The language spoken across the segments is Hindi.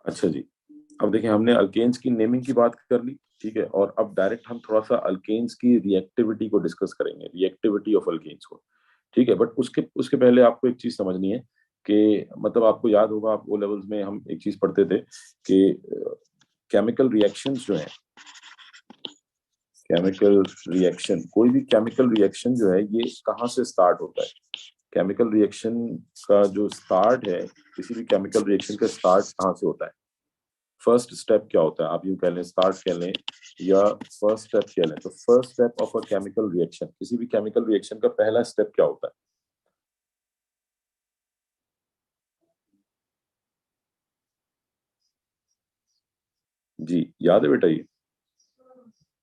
अच्छा जी, अब देखिए हमने अल्केन्स की नेमिंग की बात कर ली, ठीक है, और अब डायरेक्ट हम थोड़ा सा अल्केन्स की रिएक्टिविटी को डिस्कस करेंगे, रिएक्टिविटी ऑफ अल्केन्स को, ठीक है। बट उसके उसके पहले आपको एक चीज समझनी है कि मतलब आपको याद होगा, आप ओ लेवल्स में हम एक चीज पढ़ते थे कि केमिकल रिएक्शंस जो है, केमिकल रिएक्शन, कोई भी केमिकल रिएक्शन जो है ये कहाँ से स्टार्ट होता है। केमिकल रिएक्शन का जो स्टार्ट है, किसी भी केमिकल रिएक्शन का स्टार्ट कहाँ से होता है, फर्स्ट स्टेप क्या होता है, आप यूं कह लें, स्टार्ट कह लें या फर्स्ट स्टेप कह लें। तो first step of a chemical reaction, किसी भी केमिकल रिएक्शन का पहला स्टेप क्या होता है? जी याद है बेटा, ये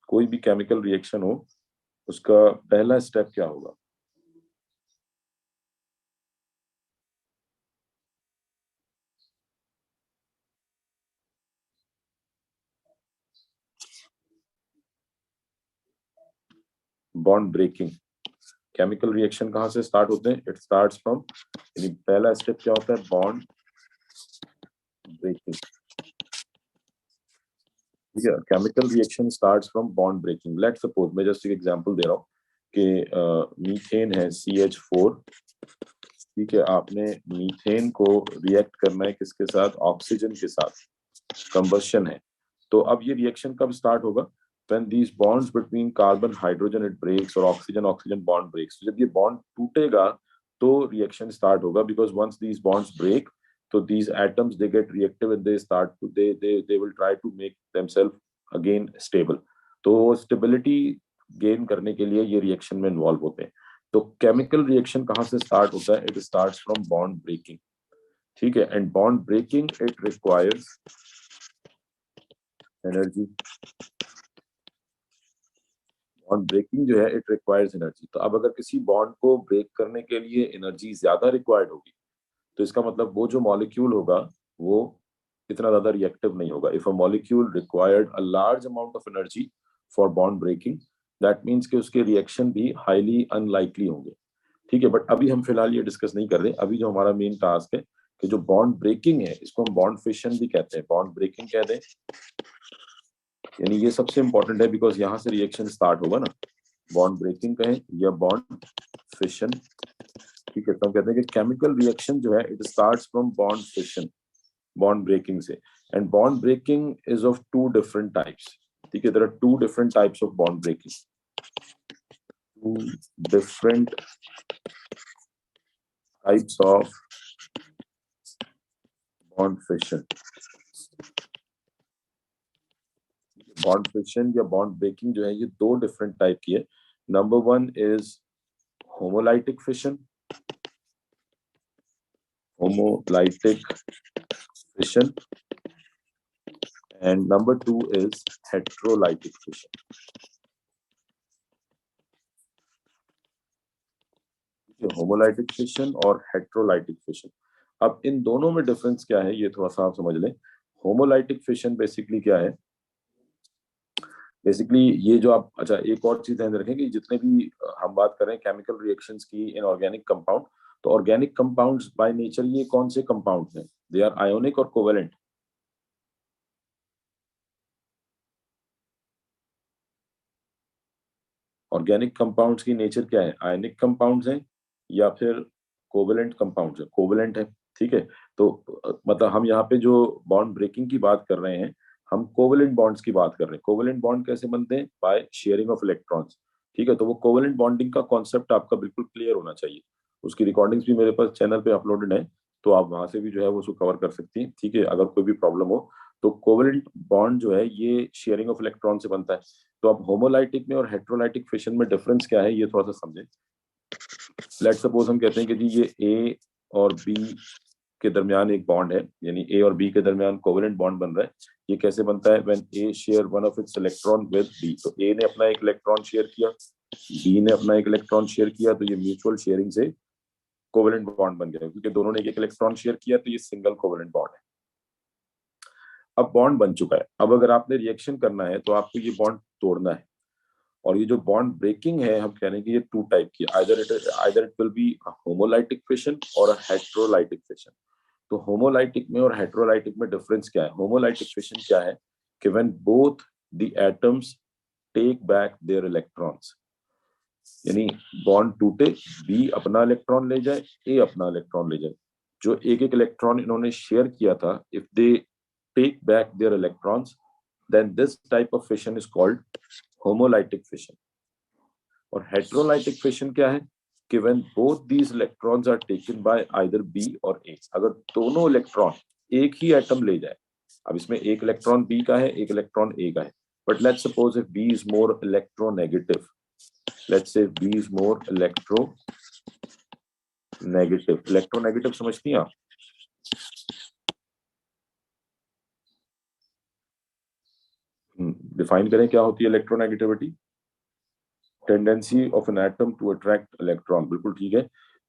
कोई भी केमिकल रिएक्शन हो उसका पहला स्टेप क्या होगा? Bond breaking. केमिकल रिएक्शन कहाँ से स्टार्ट होते हैं? इट स्टार्ट्स फ्रॉम, यानी पहला स्टेप क्या होता है? बॉन्ड ब्रेकिंग, ठीक है। Chemical reaction starts from bond breaking. Let suppose, मैं जस्ट एक एग्जांपल दे रहा हूँ कि मीथेन है CH4, ठीक है, आपने मीथेन को रिएक्ट करना है किसके साथ? ऑक्सीजन के साथ, कंबशन है। तो अब ये रिएक्शन कब स्टार्ट होगा? when these bonds between carbon hydrogen it breaks और ऑक्सीजन ऑक्सीजन बॉन्ड ब्रेक्स। जब ये बॉन्ड टूटेगा तो रिएक्शन स्टार्ट होगा, because once these bonds break, तो these atoms they get reactive and they start to they will try to make themselves again stable। तो स्टेबिलिटी गेन करने के लिए ये रिएक्शन में इन्वॉल्व होते हैं। तो केमिकल रिएक्शन कहाँ से स्टार्ट होता है? It starts from bond breaking, ठीक है। And bond breaking it requires energy. Bond breaking जो है इट रिक्वायर्स एनर्जी। तो अब अगर किसी बॉन्ड को ब्रेक करने के लिए एनर्जी ज्यादा रिक्वायर्ड होगी, तो इसका मतलब वो जो मॉलिक्यूल होगा वो इतना ज्यादा रिएक्टिव नहीं होगा। If a molecule required a large amount of energy for bond breaking, that means कि उसके रिएक्शन भी हाईली अनलाइकली होंगे, ठीक है। बट अभी हम फिलहाल ये डिस्कस नहीं कर रहे। अभी जो हमारा मेन टास्क है कि जो बॉन्ड ब्रेकिंग है इसको हम बॉन्ड फिशन भी कहते हैं, बॉन्ड ब्रेकिंग कहते हैं, यानी ये सबसे इंपॉर्टेंट है बिकॉज यहाँ से रिएक्शन स्टार्ट होगा ना। बॉन्ड ब्रेकिंग कहें या बॉन्ड फिशन, ठीक है। तो हम कहते हैं कि केमिकल रिएक्शन जो है it starts from bond fission, bond breaking से। And bond breaking is of two different types, ठीक है। There are two different types of bond breaking, two different types of bond fission. Bond fission या बॉन्ड ब्रेकिंग जो है ये दो डिफरेंट टाइप की है। Number one is homolytic fission, homolytic fission, and number two is heterolytic fission। Homolytic fission और हेट्रोलाइटिक फिशन। अब इन दोनों में डिफरेंस क्या है ये थोड़ा सा आप समझ लें। होमोलाइटिक फिशन बेसिकली क्या है? बेसिकली ये जो आप, अच्छा एक और चीज ध्यान रखें कि जितने भी हम बात कर रहे हैं केमिकल रिएक्शंस की इन ऑर्गेनिक कंपाउंड, तो ऑर्गेनिक कंपाउंड्स बाय नेचर ये कौन से कंपाउंड्स हैं? दे आर आयोनिक और कोवेलेंट। ऑर्गेनिक कंपाउंड्स की नेचर क्या है? आयनिक कंपाउंड्स हैं या फिर कोवेलेंट कंपाउंड्स है? कोवेलेंट है, ठीक है। तो मतलब हम यहाँ पे जो बॉन्ड ब्रेकिंग की बात कर रहे हैं, हम कोवेलेंट बॉन्ड्स की बात कर रहे हैं। कोवेलेंट बॉन्ड कैसे बनते हैं? बाय शेयरिंग ऑफ इलेक्ट्रॉन्स, ठीक है। तो वो कोवेलेंट बॉन्डिंग का कॉन्सेप्ट आपका बिल्कुल क्लियर होना चाहिए। उसकी रिकॉर्डिंग्स भी मेरे पास चैनल पे अपलोडेड है, तो आप वहां से भी जो है वो उसको कवर कर सकती हैं, ठीक है, अगर कोई भी प्रॉब्लम हो। तो कोवेलेंट बॉन्ड जो है ये शेयरिंग ऑफ इलेक्ट्रॉन से बनता है। तो अब होमोलाइटिक में और हेट्रोलाइटिक फिशन में डिफरेंस क्या है ये थोड़ा सा समझें। लेट सपोज हम कहते हैं कि जी ये ए और बी के दरमियान एक बॉन्ड है, यानी ए और बी के दरमियान कोवेलेंट बॉन्ड बन रहा है। ये कैसे बनता है? When A share one of its electron with B. तो ए ने अपना एक इलेक्ट्रॉन शेयर किया, बी ने अपना एक इलेक्ट्रॉन शेयर किया, तो ये म्यूचुअल शेयरिंग से कोवेलेंट बॉन्ड बन गया, क्योंकि दोनों ने एक इलेक्ट्रॉन शेयर किया, तो ये सिंगल कोवेलेंट बॉन्ड है। अब बॉन्ड बन चुका है, अब अगर आपने रिएक्शन करना है तो आपको ये बॉन्ड तोड़ना है। और ये जो बॉन्ड ब्रेकिंग है हम कह रहे हैं कि ये टू टाइप की, either it will be homolytic fission और हेट्रोलाइटिक फिशन। तो होमोलाइटिक में और हेटेरोलाइटिक में डिफरेंस क्या है? होमोलाइटिक फिशन क्या है कि when both the atoms take back their electrons, यानी बॉन्ड टूटे, बी अपना इलेक्ट्रॉन ले जाए, ए अपना इलेक्ट्रॉन ले जाए, जो एक एक इलेक्ट्रॉन इन्होंने शेयर किया था, if they take back their electrons, then this type of fission is called homolytic fission. और हेटेरोलाइटिक फिशन क्या है कि when both these electrons are taken by either B और ए, अगर दोनों इलेक्ट्रॉन एक ही एटम ले जाए, अब इसमें एक इलेक्ट्रॉन बी का है, एक इलेक्ट्रॉन ए का है, but let's suppose if B is more electronegative, let's say B is more electronegative. Electronegative समझती हैं आप? डिफाइन करें क्या होती है electronegativity? Tendency of an atom to attract electron, बिल्कुल ठीक है।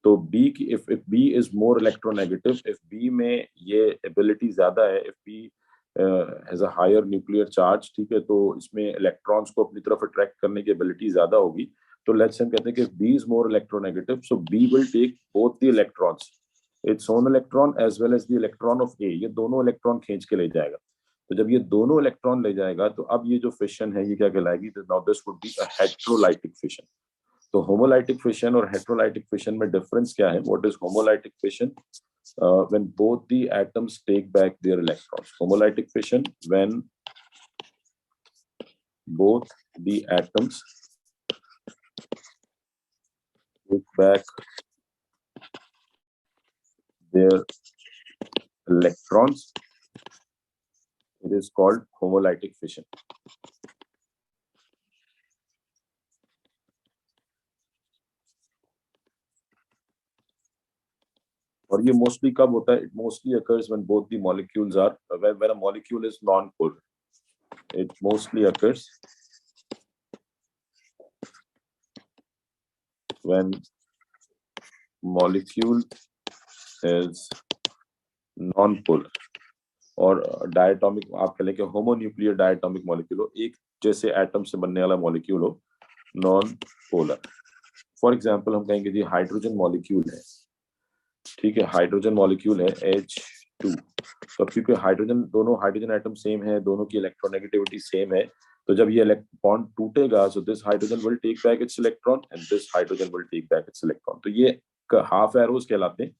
तो बी की if B is more electronegative, if B में ये एबिलिटी ज्यादा है, if B has a higher nuclear charge, ठीक है, तो इसमें इलेक्ट्रॉन्स को अपनी तरफ अट्रैक्ट करने की एबिलिटी ज्यादा होगी। तो लेट्स हम कहते हैं कि B is more electronegative, so B will take both the electrons, its own electron as well as the electron of A, ये दोनों इलेक्ट्रॉन खींच के ले जाएगा। तो जब ये दोनों इलेक्ट्रॉन ले जाएगा तो अब ये जो फिशन है ये क्या कहलाएगी? Now this would be a heterolytic fission. तो होमोलाइटिक फिशन और हेटेरोलाइटिक फिशन में डिफरेंस क्या है? What is homolytic fission? When both the atoms take back their electrons. Homolytic fission when both the atoms take back their electrons, it is called homolytic fission. और ये मोस्टली कब होता है? It mostly occurs when both the molecules are when a molecule is non-polar. It mostly occurs when molecule is non-polar और डायटोमिक, आप कह लें कि होमोन्यूक्लियर डायटोमिक मॉलिक्यूल हो, एक जैसे एटम से बनने वाला मॉलिक्यूल हो, नॉन पोलर। फॉर एग्जांपल हम कहेंगे जी हाइड्रोजन मॉलिक्यूल है, ठीक है, हाइड्रोजन मॉलिक्यूल है H2, तो क्योंकि हाइड्रोजन, दोनों हाइड्रोजन एटम सेम है, दोनों की इलेक्ट्रोनेगेटिविटी सेम है, तो जब ये बॉन्ड टूटेगा, so this hydrogen will take back its electron and this hydrogen will take back its electron. तो ये हाफ एरोज कहलाते हैं।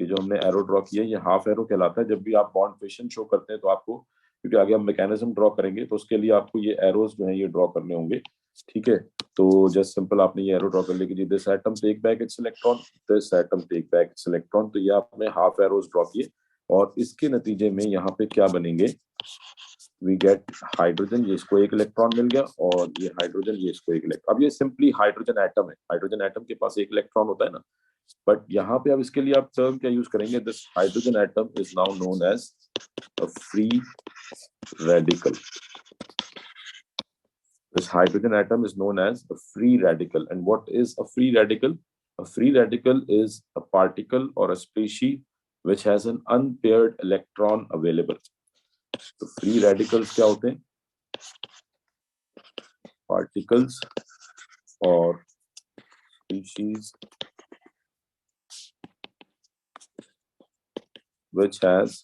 ये जो हमने एरो ड्रॉ किया है ये हाफ एरो कहलाता है। जब भी आप बॉन्ड फिशन शो करते हैं तो आपको, क्योंकि आगे हम मैकेनिज्म ड्रॉ करेंगे, तो उसके लिए आपको ये एरोज जो है ये ड्रॉ करने होंगे, ठीक है। तो जस्ट सिंपल आपने ये एरो ड्रॉ कर लिया कि this atom take back its electron, this atom take back its electron, तो ये आपने हाफ एरोज ड्रॉ किए और इसके नतीजे में यहाँ पे क्या बनेंगे? वी गेट हाइड्रोजन, ये इसको एक इलेक्ट्रॉन मिल गया, और ये हाइड्रोजन, ये इसको एक इलेक्ट्रॉन। अब ये सिंपली हाइड्रोजन एटम है, हाइड्रोजन एटम के पास एक इलेक्ट्रॉन होता है ना, बट यहाँ पे अब इसके लिए आप टर्म क्या यूज करेंगे? This hydrogen atom is now known as a free radical. This hydrogen atom is known as a free radical. And what is a free radical? A free radical is a particle or a species which has an unpaired electron available. So free radicals क्या होते हैं? Particles or species which has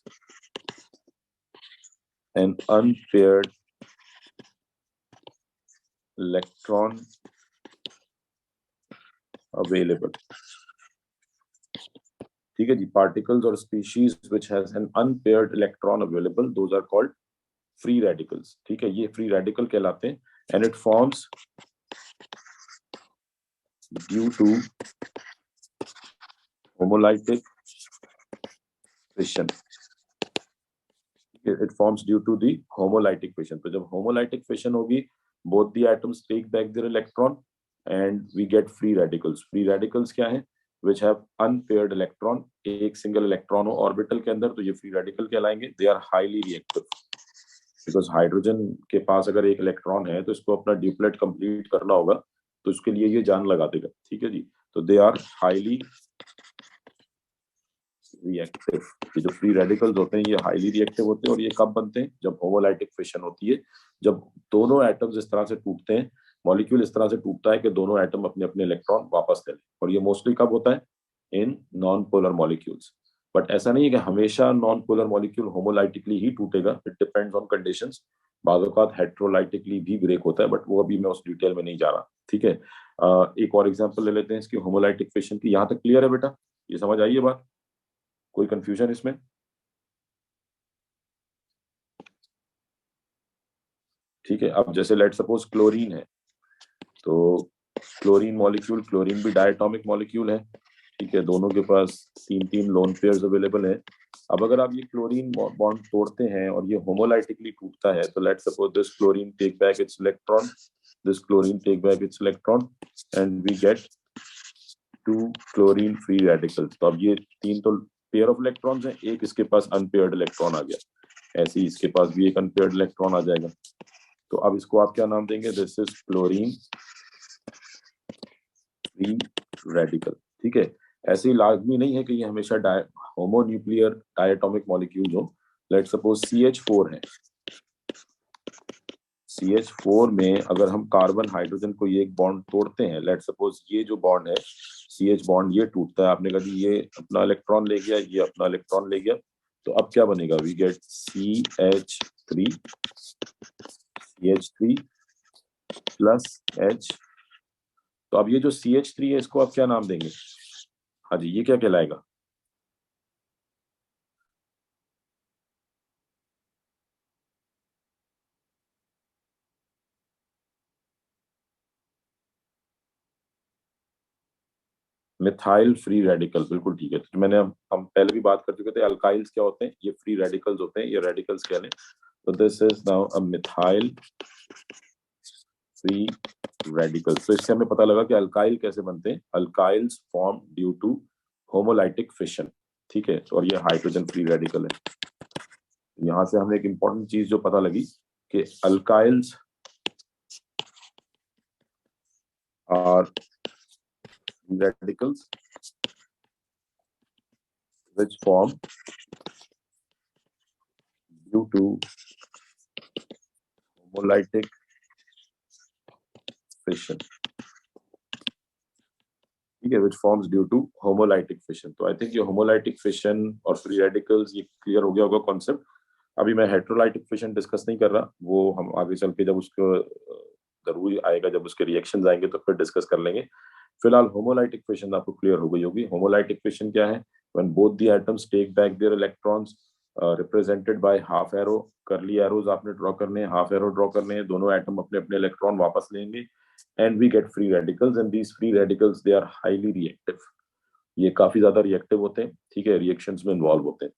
an unpaired electron available. ठीक है जी, particles or species which has an unpaired electron available, those are called free radicals. ठीक है, ये free radical कहलाते हैं, and it forms due to homolytic fission. It forms due to the homolytic fission. तो जब homolytic fission होगी, both the atoms take back their electron and we get free radicals. Free radicals क्या है? Which have unpaired electron. एक single electron हो orbital के अंदर, तो ये free radical कहलाएंगे. They are highly reactive. Because hydrogen के पास अगर एक इलेक्ट्रॉन है तो इसको अपना ड्यूप्लेट कंप्लीट करना होगा, तो उसके लिए ये जान लगा देगा, ठीक है जी। तो दे आर हाईली रिएक्टिव। ये जो फ्री रेडिकल्स होते हैं ये हाईली रिएक्टिव होते हैं, और ये कब बनते हैं? जब होमोलाइटिक फिशन होती है, जब दोनों एटम्स इस तरह से टूटते हैं, मॉलिक्यूल इस तरह से टूटता है कि दोनों एटम अपने अपने इलेक्ट्रॉन वापस ले लें, और ये मोस्टली कब होता है? In non polar molecules. But ऐसा नहीं है कि हमेशा नॉन पोलर मॉलिक्यूल होमोलाइटिकली ही टूटेगा, इट डिपेंड्स ऑन कंडीशंस। बाज़ औक़ात हेटेरोलाइटिकली भी ब्रेक होता है, बट वो अभी मैं उस डिटेल में नहीं जा रहा, ठीक है। एक और एग्जांपल ले लेते हैं इसकी होमोलाइटिक फिशन की। यहाँ तक क्लियर है बेटा? ये समझ आई है बात? कोई कंफ्यूजन इसमें? ठीक है, अब जैसे लेट सपोज क्लोरीन है, तो क्लोरीन मॉलिक्यूल, क्लोरीन भी डायटोमिक मॉलिक्यूल है, ठीक है, दोनों के पास तीन तीन लोन पेयर्स अवेलेबल है। अब अगर आप ये क्लोरीन बॉन्ड तोड़ते हैं और ये होमोलाइटिकली टूटता है, तो let suppose this chlorine take back its electron, this chlorine take back its electron, and we get two chlorine free radicals. तो अब ये तीन तो पेयर ऑफ इलेक्ट्रॉन्स हैं, एक इसके पास अनपेयर्ड इलेक्ट्रॉन आ गया, ऐसे ही इसके पास भी एक अनपेयर्ड इलेक्ट्रॉन आ जाएगा। तो अब इसको आप क्या नाम देंगे? This is chlorine free radical, ठीक है। ऐसे ही लाजमी नहीं है कि ये हमेशा होमोन्यूक्लियर डायटोमिक मॉलिक्यूल हो। लेट सपोज CH4 है, CH4 में अगर हम कार्बन हाइड्रोजन को ये एक बॉन्ड तोड़ते हैं, लेट सपोज ये जो बॉन्ड है CH बॉन्ड ये टूटता है, आपने कहा जी ये अपना इलेक्ट्रॉन ले गया, ये अपना इलेक्ट्रॉन ले गया, तो अब क्या बनेगा? We get CH3 plus H। तो अब ये जो CH3 है इसको आप क्या नाम देंगे? हाँ जी, ये क्या कहलाएगा? मिथाइल फ्री रेडिकल, बिल्कुल ठीक है। तो मैंने हम पहले भी बात कर चुके थे, अल्काइल्स क्या होते हैं? ये फ्री रेडिकल्स होते हैं, ये रेडिकल्स कह लें। तो this is now a methyl free radicals. तो इससे हमें पता लगा कि अल्काइल कैसे बनते हैं। Alkyls form due to homolytic fission, ठीक है। और ये हाइड्रोजन फ्री रेडिकल है। यहां से हमें एक इंपॉर्टेंट चीज जो पता लगी कि अल्काइल्स are radicals which form due to homolytic fission, ठीक है, which forms due to homolytic fission। तो आई थिंक ये होमोलाइटिक फिशन और फ्री रेडिकल्स ये क्लियर हो गया होगा कॉन्सेप्ट। अभी मैं हेटेरोलाइटिक फिशन डिस्कस नहीं कर रहा, वो हम आगे चल के जब उसको जरूरी आएगा, जब उसके रिएक्शंस आएंगे तो फिर डिस्कस कर लेंगे। फिलहाल होमोलाइटिक फिशन आपको क्लियर हो गई होगी। होमोलाइटिक फिशन क्या है? When both the atoms take back their electrons, represented by half arrow, curly arrows आपने ड्रॉ करने हैं, हाफ एरो ड्रॉ करने हैं, दोनों एटम अपने अपने इलेक्ट्रॉन वापस लेंगे, and we get free radicals, and these free radicals they are highly reactive. ये काफी ज्यादा रिएक्टिव होते हैं, ठीक है, रिएक्शंस में इन्वॉल्व होते हैं।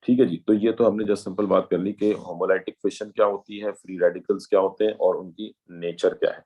ठीक है जी, तो ये तो हमने जस्ट सिंपल बात कर ली कि होमोलाइटिक फिशन क्या होती है, फ्री रेडिकल्स क्या होते हैं और उनकी नेचर क्या है।